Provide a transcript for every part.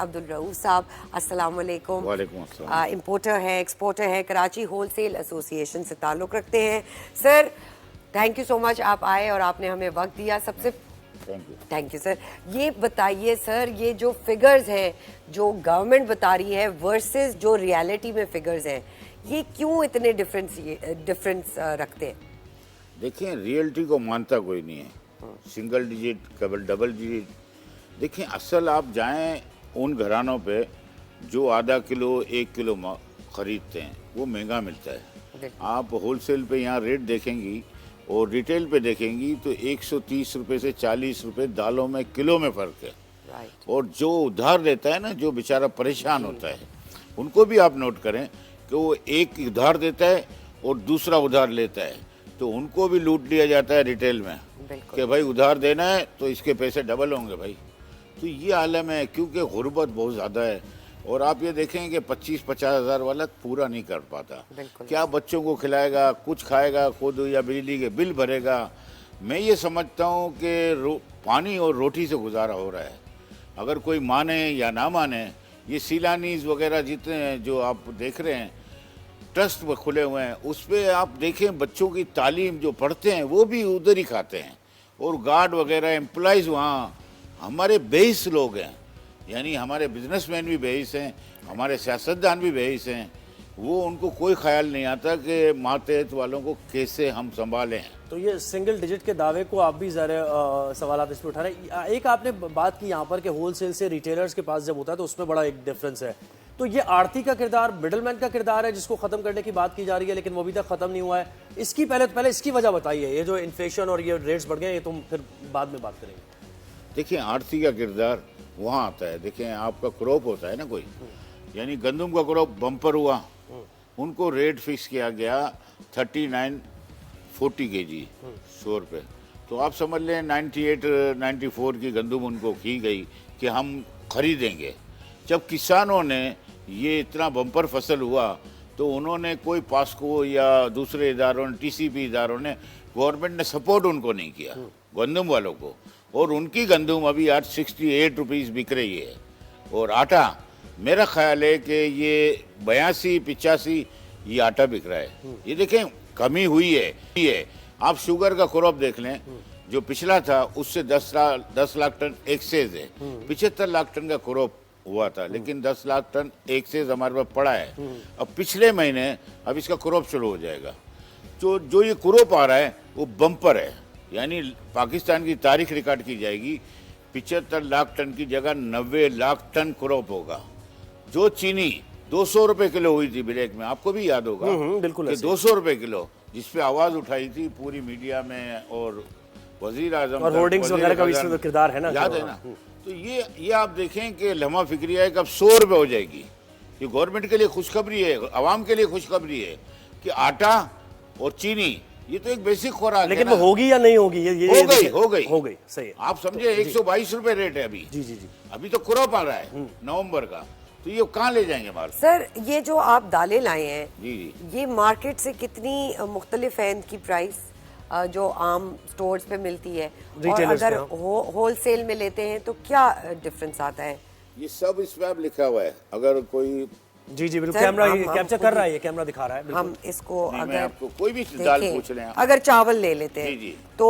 अब्दुल रऊफ साहब, अस्सलाम वालेकुम। वालेकुम अस्सलाम। इम्पोर्टर हैं, एक्सपोर्टर हैं, कराची होलसेल एसोसिएशन से ताल्लुक़ रखते हैं। Sir thank you so much, आप आए और आपने हमें वक्त दिया। सबसे थैंक यू सर। ये बताइए सर, ये जो फिगर्स हैं जो गवर्नमेंट बता रही है वर्सेस जो रियलिटी में फिगर्स हैं, ये क्यों इतने डिफरेंस रखते हैं? देखिए, रियलिटी को मानता कोई नहीं है, सिंगल डिजिट केवल डबल डिजिट। देखिए, असल आप जाएं उन घरानों पे जो आधा किलो 1 किलो ख़रीदते हैं, वो महंगा मिलता है। आप होलसेल पे यहाँ रेट देखेंगी और रिटेल पे देखेंगी तो 130 रुपये से 40 रुपये दालों में किलो में फ़र्क है। और जो उधार देता है ना, जो बेचारा परेशान होता है, उनको भी आप नोट करें कि वो एक उधार देता है और दूसरा उधार लेता है, तो उनको भी लूट लिया जाता है रिटेल में कि भाई उधार देना है तो इसके पैसे डबल होंगे भाई। तो ये आलम है, क्योंकि गुर्बत बहुत ज़्यादा है। और आप ये देखें कि 25-50 हज़ार वाला पूरा नहीं कर पाता। क्या बच्चों को खिलाएगा, कुछ खाएगा खुद, या बिजली के बिल भरेगा? मैं ये समझता हूँ कि पानी और रोटी से गुजारा हो रहा है। अगर कोई माने या ना माने, ये सीलानीज वगैरह जितने हैं जो आप देख रहे हैं, ट्रस्ट खुले हुए हैं, उस पर आप देखें बच्चों की तालीम जो पढ़ते हैं वो भी उधर ही खाते हैं। और गार्ड वगैरह एम्प्लॉइज़ वहाँ हमारे बेहिस लोग हैं, यानी हमारे बिजनेसमैन भी बेहिस हैं, हमारे सियासतदान भी बेहिस हैं। वो उनको कोई ख्याल नहीं आता कि मातहत वालों को कैसे हम संभालें। तो ये सिंगल डिजिट के दावे को आप भी ज़रा सवाल आप इस पर उठा रहे हैं। एक आपने बात की यहाँ पर कि होलसेल से रिटेलर्स के पास जब होता है तो उसमें बड़ा एक डिफरेंस है। तो ये आड़ती का किरदार, मिडलमैन का किरदार है जिसको ख़त्म करने की बात की जा रही है, लेकिन वो अभी तक ख़त्म नहीं हुआ है। इसकी पहले इसकी वजह बताइए। ये जो इन्फ्लेशन और ये रेट्स बढ़ गए, ये तुम फिर बाद में बात करेंगे। देखिए, आड़ती का किरदार वहाँ आता है। देखिए, आपका क्रॉप होता है ना कोई, यानी गंदम का क्रॉप बम्पर हुआ, उनको रेट फिक्स किया गया 39-40 kg 100 रुपये। तो आप समझ लें 98-94 की गंदम उनको की गई कि हम खरीदेंगे। जब किसानों ने ये इतना बम्पर फसल हुआ तो उन्होंने कोई पास्को या दूसरे इदारों ने, टीसीपी इदारों ने, गवर्नमेंट ने सपोर्ट उनको नहीं किया गंदम वालों को। और उनकी गंदम अभी आज 68 रुपीज़ बिक रही है। और आटा, मेरा ख्याल है कि ये 82-85 ये आटा बिक रहा है। ये देखें, कमी हुई है। आप शुगर का क्रॉप देख लें, जो पिछला था उससे 10 लाख टन एक्सेस है। 75 लाख टन का क्रॉप हुआ था, लेकिन 10 लाख टन एक्सेस हमारे पास पड़ा है। अब पिछले महीने अब इसका क्रॉप शुरू हो जाएगा। जो ये क्रॉप आ रहा है वो बम्पर है, यानी पाकिस्तान की तारीख रिकॉर्ड की जाएगी। 75 लाख टन की जगह 90 लाख टन क्रॉप होगा। जो चीनी 200 रुपए किलो हुई थी ब्लैक में, आपको भी याद होगा बिल्कुल कि 200 रुपए किलो, जिसपे आवाज उठाई थी पूरी मीडिया में, और वजीर आजम और होर्डिंग्स वगैरह का भी इसमें किरदार है ना, याद है ना। तो ये आप देखें कि लम्हा फिक्रिया है कि अब 100 रुपए हो जाएगी। ये गवर्नमेंट के लिए खुशखबरी है, आवाम के लिए खुशखबरी है कि आटा और चीनी ये तो एक बेसिक खुराक है। लेकिन वो होगी या नहीं होगी? ये हो गई। सही है। आप समझे 122 रुपए रेट है अभी। जी। अभी तो क्रॉप आ रहा है नवंबर का, तो ये कहाँ ले जाएंगे माल? सर, ये जो आप दालें लाए हैं, जी, ये मार्केट से कितनी मुख्तलिफ है इनकी प्राइस जो आम स्टोर्स पे मिलती है, और अगर होलसेल में लेते हैं तो क्या डिफरेंस आता है? ये सब इस पे अब लिखा हुआ है। अगर कोई जी बिल्कुल, कैमरा कैप्चर कर रहा है, ये कैमरा दिखा रहा है। हम इसको अगर आपको कोई भी दाल पूछ लें, अगर चावल ले लेते हैं जी, तो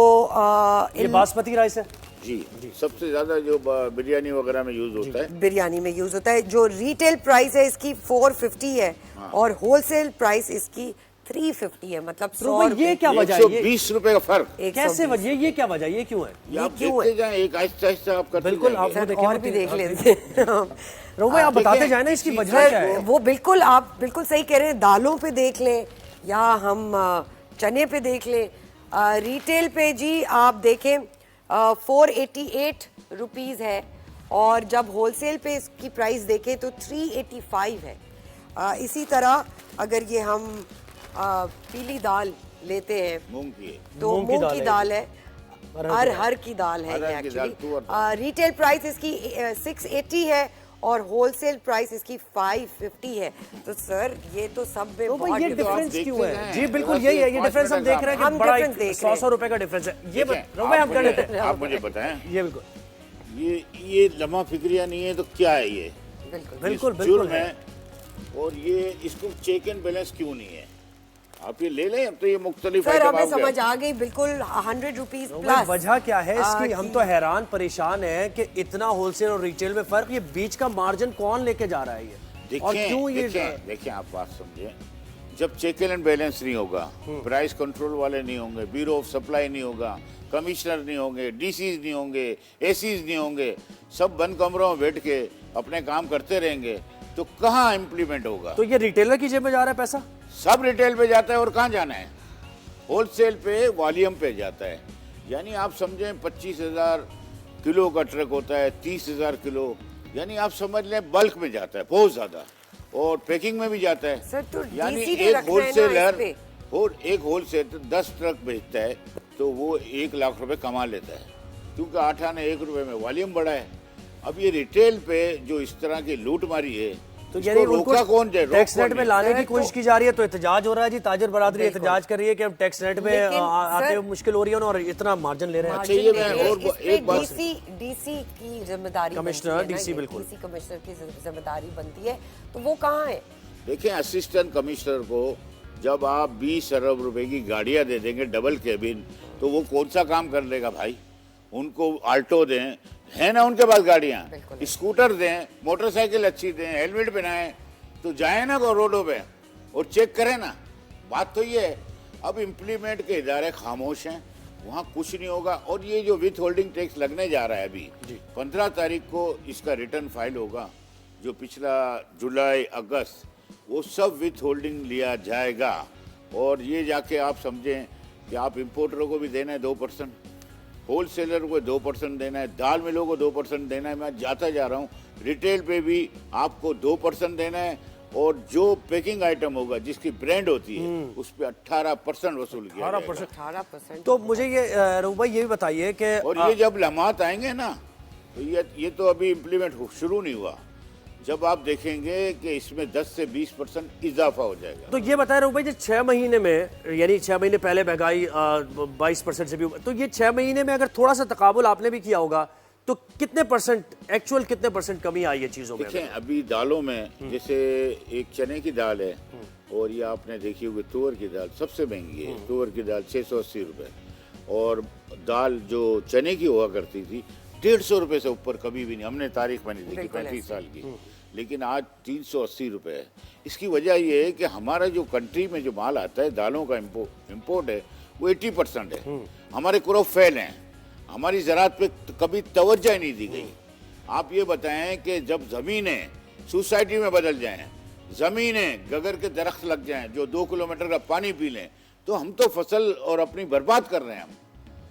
ये बासमती राइस है जी। सबसे ज्यादा जो बिरयानी वगैरह में यूज होता है, बिरयानी में यूज होता है। जो रिटेल प्राइस है इसकी 450 है और होलसेल प्राइस इसकी 350 है। मतलब 100 ये क्या वजह है? 120 रुपए का फर्क कैसे वजह? ये क्या वजह? ये क्यों है? आप देखते जाएं, एक आहिस्ता आप करते बिल्कुल, आप और भी देख लेते रोमा, आप बताते जाए ना इसकी वजह क्या है। वो बिल्कुल, आप बिल्कुल सही कह रहे हैं। दालों पे देख लें या हम चने पे देख लें, रिटेल पे जी आप देखें 488 रुपीज़ है, और जब होलसेल पे इसकी प्राइस देखें तो 385 है। इसी तरह अगर ये हम पीली दाल लेते हैं, मूंग की, तो मूंग की दाल है, अरहर की दाल है ये एक्चुअली। रिटेल प्राइस इसकी 680 है और होलसेल प्राइस इसकी 550 है। तो सर ये तो सब में बहुत ये डिफरेंस क्यों है? जी बिल्कुल, यही है ये डिफरेंस। हम देख रहे हैं कि बड़ा 100 रुपए का डिफरेंस है। ये आप मुझे बताएं, ये बिल्कुल ये लम्हा फिक्रिया नहीं है तो क्या है? बिल्कुल बिल्कुल जुर्म बिल्कुल है। और ये इसको चेक एंड बैलेंस क्यों नहीं है? आप ये ले लें, अब तो ये मुख्तलिफ सर आइटम हमें आ गया। समझ आ गई बिल्कुल 100 रुपीज भाई, प्लस। वजह क्या है इसकी? हम तो हैरान परेशान हैं कि इतना होलसेल और रिटेल में फर्क, ये बीच का मार्जिन कौन लेके जा रहा है ये? और क्यों ये देखिए आप बात समझे, जब चेक एंड बैलेंस नहीं होगा, प्राइस कंट्रोल वाले नहीं होंगे, ब्यूरो ऑफ सप्लाई नहीं होगा, कमिश्नर नहीं होंगे, डीसीज नहीं होंगे, एसीज नहीं होंगे, सब बंद कमरों में बैठ के अपने काम करते रहेंगे, तो कहाँ इम्प्लीमेंट होगा? तो ये रिटेलर की जेब में जा रहा है पैसा? सब रिटेल पे जाता है, और कहाँ जाना है? होलसेल पे, वॉल्यूम पे जाता है। यानी आप समझें 25,000 किलो का ट्रक होता है, 30,000 किलो, यानी आप समझ लें बल्क में जाता है बहुत ज्यादा, और पैकिंग में भी जाता है। सर, तो यानी DC ने एक रखना है ना होलसेलर इस पे। और एक होलसेलर 10 ट्रक बेचता है तो वो 1 लाख रुपए कमा लेता है, क्योंकि 8 आने 1 रुपए में वॉल्यूम बढ़ा है। अब ये रिटेल पे जो इस तरह की लूट मारी है, तो इसको यानी उनको रोका कौन जाए? टैक्स नेट में लाने की तो- कोशिश की जा रही है, तो एहतजाज हो रहा है जी। ताजर बरादरी बिल्कुल। एहतजाज कर रही है कि हम टैक्स नेट में लेकिन आते सर- हुए मुश्किल हो रही है और इतना मार्जिन ले रहे हैं। अच्छा, ये मैं और एक बात- डीसी की जिम्मेदारी कमिश्नर, बनती है ना, DC ये बिल्कुल। डीसी कमिश्नर की जिम्मेदारी बनती है, तो वो कहाँ है? देखिए, असिस्टेंट कमिश्नर को जब आप 20 अरब रुपए की गाड़ियां दे देंगे डबल केबिन, तो वो कौन सा काम कर लेगा भाई? उनको आल्टो दें, है ना उनके पास गाड़ियां, बिल्कुल। स्कूटर दें, मोटरसाइकिल अच्छी दें, हेलमेट पहनाएं, तो जाए ना रोडों पे और चेक करें ना। बात तो ये है, अब इम्प्लीमेंट के इदारे खामोश हैं, वहाँ कुछ नहीं होगा। और ये जो विथ होल्डिंग टैक्स लगने जा रहा है अभी 15 तारीख को इसका रिटर्न फाइल होगा, जो पिछला जुलाई अगस्त, वो सब विथ होल्डिंग लिया जाएगा। और ये जाके आप समझें कि आप इंपोर्टरों को भी देना है 2%, होलसेलर को 2% देना है, दाल मिलों को 2% देना है। मैं जाता जा रहा हूँ, रिटेल पे भी आपको 2% देना है, और जो पैकिंग आइटम होगा जिसकी ब्रांड होती है उस पे 18% वसूल किया जाएगा। 18%। तो मुझे ये रऊफ भाई ये भी बताइए कि और ये जब लम्हात आएंगे ना, तो ये तो अभी इम्प्लीमेंट शुरू नहीं हुआ, जब आप देखेंगे कि इसमें 10 से 20% इजाफा हो जाएगा। तो ये बताए रऊफ भाई, जो 6 महीने में, यानी 6 महीने पहले महंगाई 22% से भी, तो ये 6 महीने में अगर थोड़ा सा तकाबुल आपने भी किया होगा, तो कितने परसेंट, एक्चुअल कितने परसेंट कमी आई है चीजों में? देखें, अभी दालों में जैसे एक चने की दाल है, और ये आपने देखी होगी तुअर की दाल सबसे महंगी है। तुअर की दाल 680 रुपए, और दाल जो चने की हुआ करती थी 150 रुपए से ऊपर कभी भी नहीं, हमने तारीख में नहीं देखी बिल्कुल 35 साल की, लेकिन आज 380 रुपए है। इसकी वजह ये है कि हमारा जो कंट्री में जो माल आता है, दालों का इम्पोर्ट है, वो 80% है। हमारे क्रॉप फेल हैं, हमारी ज़राअत पे कभी तवज्जो ही नहीं दी गई। आप ये बताएं कि जब ज़मीनें सोसाइटी में बदल जाएं, ज़मीनें गगर के दरख्त लग जाएं जो 2 किलोमीटर का पानी पी लें, तो हम तो फसल और अपनी बर्बाद कर रहे हैं।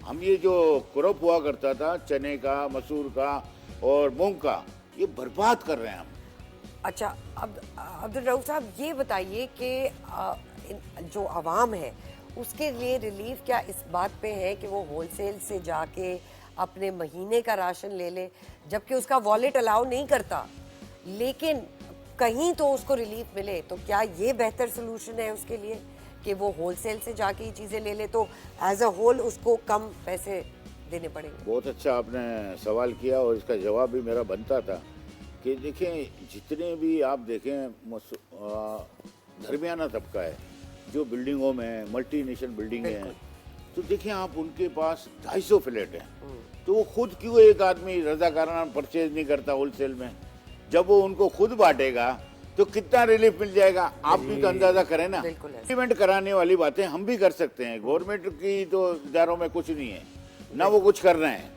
हम ये जो क्रॉप हुआ करता था चने का, मसूर का और मूंग का, ये बर्बाद कर रहे हैं हम। अच्छा, अब अब्दुल रऊफ साहब ये बताइए कि जो आवाम है उसके लिए रिलीफ क्या इस बात पे है कि वो होलसेल से जाके अपने महीने का राशन ले ले, जबकि उसका वॉलेट अलाउ नहीं करता, लेकिन कहीं तो उसको रिलीफ मिले? तो क्या ये बेहतर सोल्यूशन है उसके लिए कि वो होलसेल से जाके ये चीज़ें ले ले, तो एज अ होल उसको कम पैसे देने पड़ेंगे? बहुत अच्छा आपने सवाल किया, और इसका जवाब भी मेरा बनता था कि देखें, जितने भी आप देखें दरमियाना तबका है जो बिल्डिंगों में, मल्टीनेशनल बिल्डिंग हैं, तो देखें आप उनके पास 250 फ्लैट हैं, तो वो खुद क्यों एक आदमी रजाकाराना परचेज नहीं करता होलसेल में? जब वो उनको खुद बांटेगा तो कितना रिलीफ मिल जाएगा, आप भी तो अंदाजा करें ना। इम्प्लीमेंट कराने वाली बातें हम भी कर सकते हैं, गवर्नमेंट की तो इदारों में कुछ नहीं है ना, वो कुछ कर रहे हैं।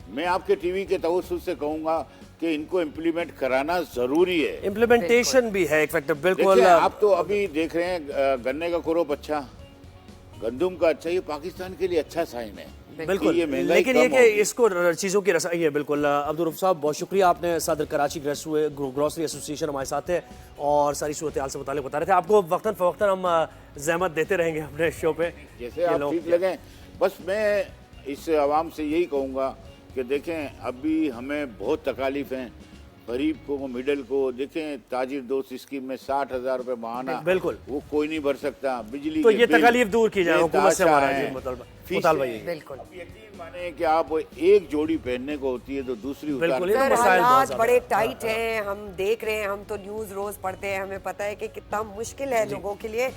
मैं आपके टीवी के तवज्जुह से कहूंगा कि इनको इम्प्लीमेंट कराना जरूरी है। इम्प्लीमेंटेशन भी है एक फैक्टर, बिल्कुल। देखिए, आप तो अभी देख रहे हैं गन्ने का क्रॉप अच्छा, गंदुम का अच्छा, ये पाकिस्तान के लिए अच्छा साइन है। बिल्कुल, ये महंगाई लेकिन ये कम कि होगी। इसको चीज़ों की रसाई है। बिल्कुल अब्दुल रऊफ साहब, बहुत शुक्रिया, आपने सदर कराची ग्रोसरी एसोसिएशन हमारे साथ है और सारी सूरत हाल से मुतालिक बता रहे थे। आपको वक्तन फ़वक्तन हम जहमत देते रहेंगे अपने शो पे, जैसे आप ठीक लगे। बस मैं इस आवाम से यही कहूँगा कि देखें, अभी हमें बहुत तकालीफ हैं, गरीब को, मिडिल को, देखें ताजिर दोस्त स्कीम में 60,000 रुपए माहाना, बिल्कुल। वो कोई नहीं भर सकता। बिजली तो के ये बिल तकलीफ दूर की जाए हुकूमत से, हमारा बेतहाशा जी हैं, मुतालबा फीसें। यही है। बिल्कुल। अब यकीन माने कि आप एक जोड़ी पहनने को होती है तो दूसरी बिल्कुल, ये उतार तो सर मसाइल बहुत हालात ज्यादा बड़े टाइट हैं, हम देख रहे हैं, हम तो न्यूज़ रोज पढ़ते हैं, हमें पता है कि कितना मुश्किल है लोगों के लिए।